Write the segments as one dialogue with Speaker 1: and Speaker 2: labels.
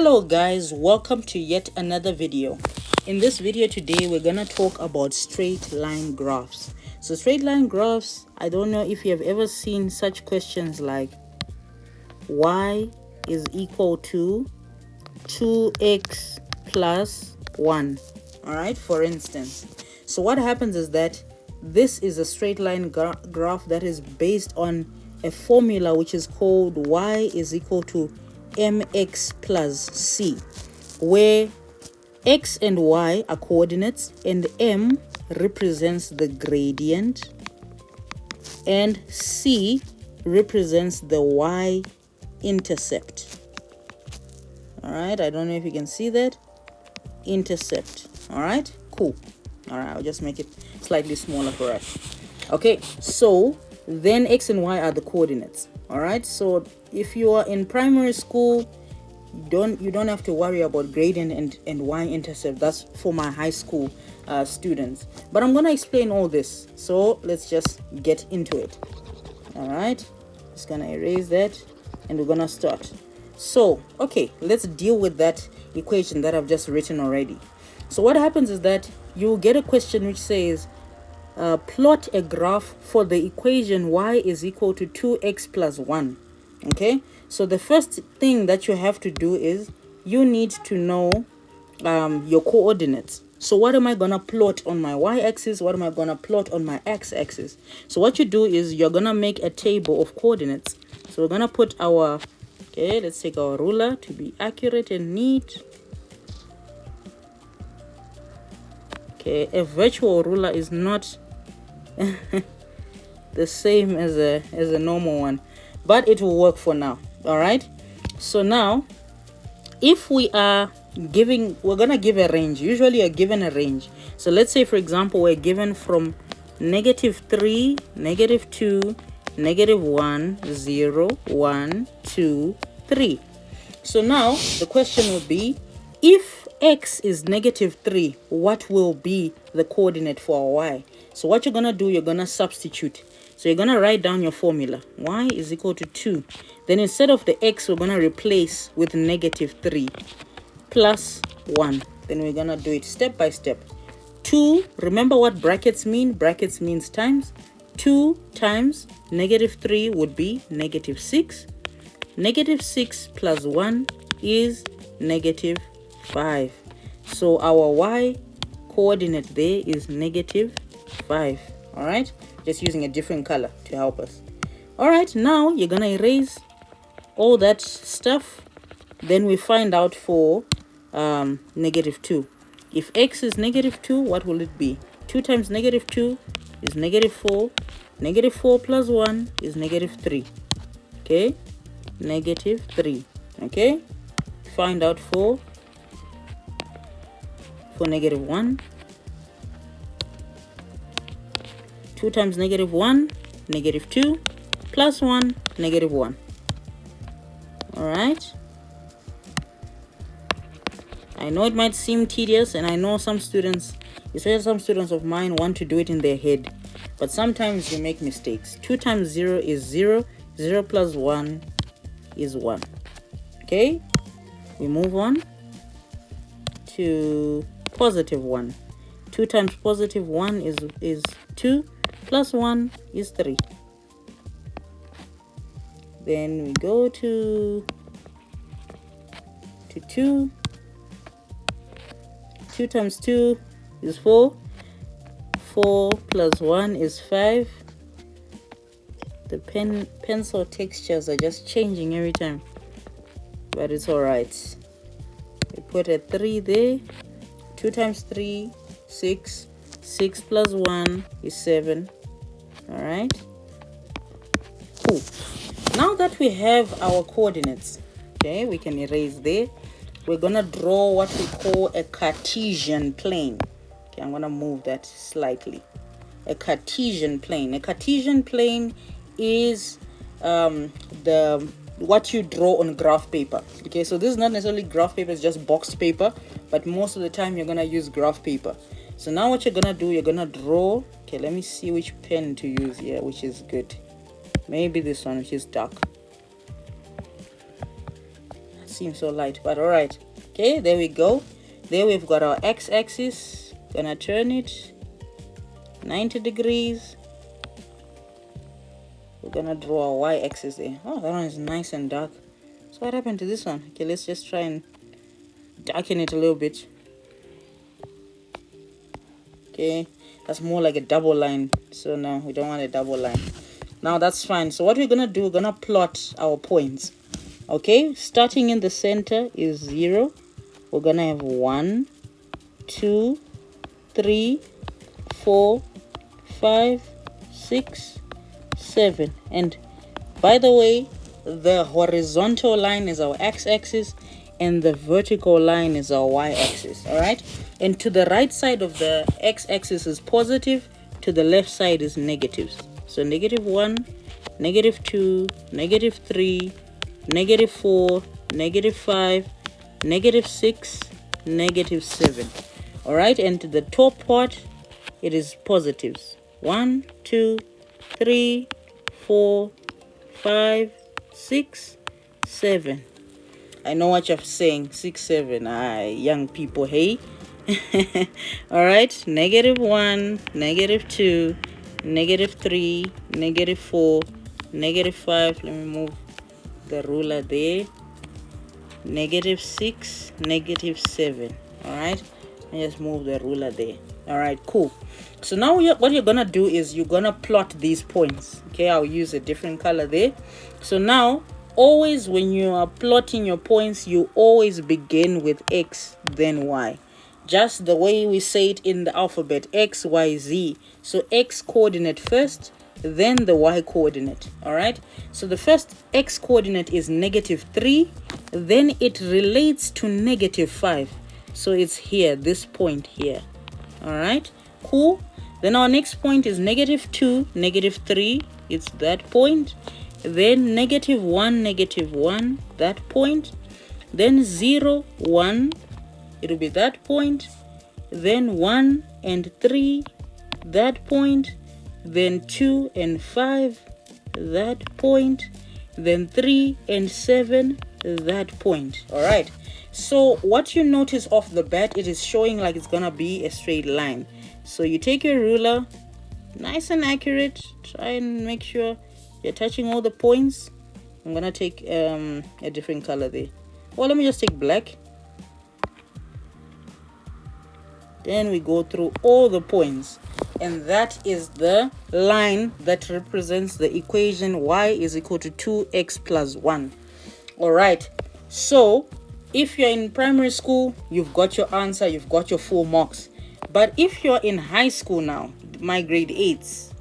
Speaker 1: Hello guys, welcome to yet another video. In this video today we're gonna talk about straight line graphs. So straight line graphs, I don't know if you have ever seen such questions like y is equal to 2x plus 1. All right, for instance. So what happens is that this is a straight line graph that is based on a formula which is called y is equal to mx plus c, where x and y are coordinates and m represents the gradient and c represents the y-intercept. All right, I don't know if you can see that. Intercept. All right, cool. All right, I'll just make it slightly smaller for us. Okay, so then x and y are the coordinates. All right, so if you are in primary school, you don't have to worry about gradient and y-intercept. That's for my high school students, but I'm gonna explain all this, so let's just get into it. All right, just gonna erase that and we're gonna start. So okay, let's deal with that equation that I've just written already. So what happens is that you'll get a question which says plot a graph for the equation y is equal to 2x plus 1. Okay, so the first thing that you have to do is you need to know your coordinates. So what am I gonna plot on my y-axis? What am I gonna plot on my x-axis? So what you do is you're gonna make a table of coordinates. So we're gonna put our, okay, let's take our ruler to be accurate and neat. Okay, a virtual ruler is not the same as a normal one, but it will work for now. All right, so now if we are giving, we're gonna give a range. Usually you're given a range. So let's say, for example, we're given from -3, -2, -1, 0, 1, 2, 3. So now the question would be, if x is -3, what will be the coordinate for our y? So what you're gonna do, you're gonna substitute. So you're gonna write down your formula. Y is equal to 2. Then instead of the x, we're gonna replace with -3 plus 1. Then we're gonna do it step by step. 2, remember what brackets mean? Brackets means times. 2 times -3 would be -6. -6 plus 1 is -5. So our y coordinate there is -5. All right, just using a different color to help us. All right, now you're gonna erase all that stuff. Then we find out for -2. If x is -2, what will it be? 2 times -2 is -4. -4 plus 1 is -3. Okay, -3. Okay, find out for -1. 2 times -1, -2 plus 1, -1. All right, I know it might seem tedious, and I know some students, especially some students of mine, want to do it in their head, but sometimes you make mistakes. 2 times 0 is 0. 0 plus 1 is 1. Okay, we move on to +1. 2 times +1 is 2. Plus 1 is 3. Then we go to 2. 2 times 2 is 4. 4 plus 1 is 5. The pencil textures are just changing every time, but it's all right. We put a 3 there. 2 times 3, 6. 6 plus 1 is 7. All right, cool. Now that we have our coordinates, okay, we can erase there. We're gonna draw what we call a Cartesian plane. Okay, I'm gonna move that slightly. A Cartesian plane. A Cartesian plane is what you draw on graph paper. Okay, so this is not necessarily graph paper, it's just boxed paper, but most of the time you're gonna use graph paper. So now what you're gonna do, you're gonna draw. Okay, let me see which pen to use here, which is good. Maybe this one, which is dark. seems so light, but all right. Okay, there we go. There we've got our x-axis. Gonna turn it 90 degrees. We're gonna draw our y-axis there. Oh, that one is nice and dark. So what happened to this one? Okay, let's just try and darken it a little bit. Okay, that's more like a double line. So no, we don't want a double line. Now that's fine. So what we're gonna do, we're gonna plot our points. Okay, starting in the center is 0. We're gonna have 1, 2, 3, 4, 5, 6, 7. And by the way, the horizontal line is our x-axis and the vertical line is our y-axis. All right, and to the right side of the x-axis is positive, to the left side is negatives. So -1, -2, -3, -4, -5, -6, -7. All right, and to the top part it is positives. 1, 2, 3, 4, 5, 6, 7. I know what you're saying. 6, 7. Young people, hey. All right, -1, -2, -3, -4, -5. Let me move the ruler there. -6, -7. All right, and just move the ruler there. All right, cool. So now what you're gonna do is you're gonna plot these points. Okay, I'll use a different color there. So now always when you are plotting your points, you always begin with x then y, just the way we say it in the alphabet, x, y, z. So x coordinate first, then the y coordinate. All right, so the first x coordinate is -3, then it relates to -5, so it's here, this point here. All right, cool. Then our next point is -2, -3, it's that point. Then -1, -1, that point. Then 0, 1, it'll be that point. Then 1 and 3, that point. Then 2 and 5, that point. Then 3 and 7, that point. All right, so what you notice off the bat, it is showing like it's gonna be a straight line. So you take your ruler, nice and accurate, try and make sure you're touching all the points. I'm gonna take a different color there. Well, let me just take black. Then we go through all the points, and that is the line that represents the equation y is equal to 2x plus 1. All right, so if you're in primary school, you've got your answer, you've got your full marks. But if you're in high school now, my grade 8s,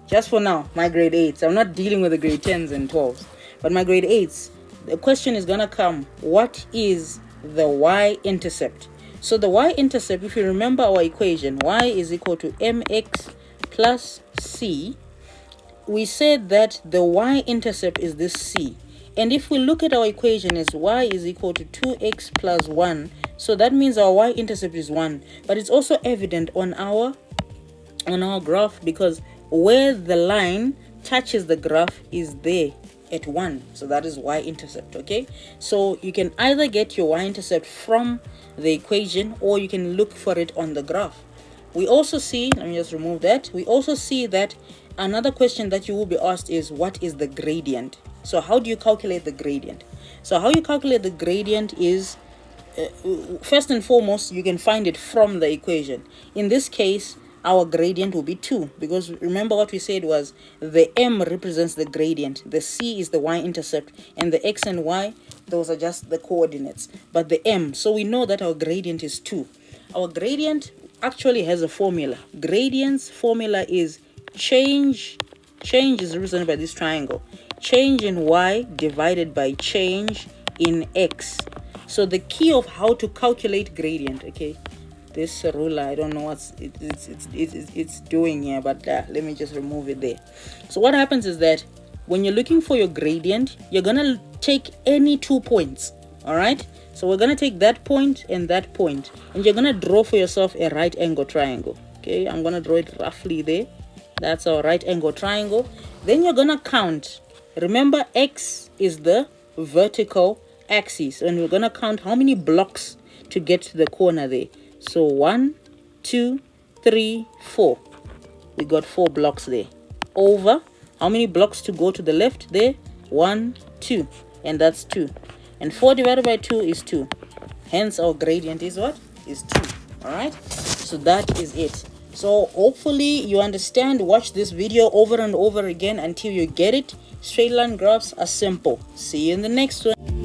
Speaker 1: just for now, my grade 8s, I'm not dealing with the grade 10s and 12s, but my grade 8s, the question is gonna come, what is the y-intercept? So the y-intercept, if you remember our equation, y is equal to mx plus c. We said that the y-intercept is this c. And if we look at our equation as y is equal to 2x plus 1, so that means our y-intercept is 1. But it's also evident on our graph, because where the line touches the graph is there at 1. So that is y-intercept, okay? So you can either get your y-intercept from the equation or you can look for it on the graph. We also see, let me just remove that. We also see that another question that you will be asked is, what is the gradient? So how do you calculate the gradient? So how you calculate the gradient is, first and foremost, you can find it from the equation. In this case, our gradient will be 2, because remember what we said was the m represents the gradient, the c is the y-intercept, and the x and y, those are just the coordinates, but the m, so we know that our gradient is 2. Our gradient actually has a formula. Gradient's formula is change is represented by this triangle, change in y divided by change in x. So the key of how to calculate gradient, okay, this ruler, I don't know what it's doing here, but let me just remove it there. So what happens is that when you're looking for your gradient, you're gonna take any 2 points. All right, so we're gonna take that point and that point, and you're gonna draw for yourself a right angle triangle. Okay, I'm gonna draw it roughly there. That's our right angle triangle. Then you're gonna count. Remember, x is the vertical axis, and we're gonna count how many blocks to get to the corner there. So 1, 2, 3, 4. We got 4 blocks there. Over how many blocks to go to the left there? 1, 2, and that's 2. And 4 divided by 2 is 2. Hence our gradient is what? Is 2. All right, so that is it. So hopefully you understand. Watch this video over and over again until you get it. Straight line graphs are simple. See you in the next one.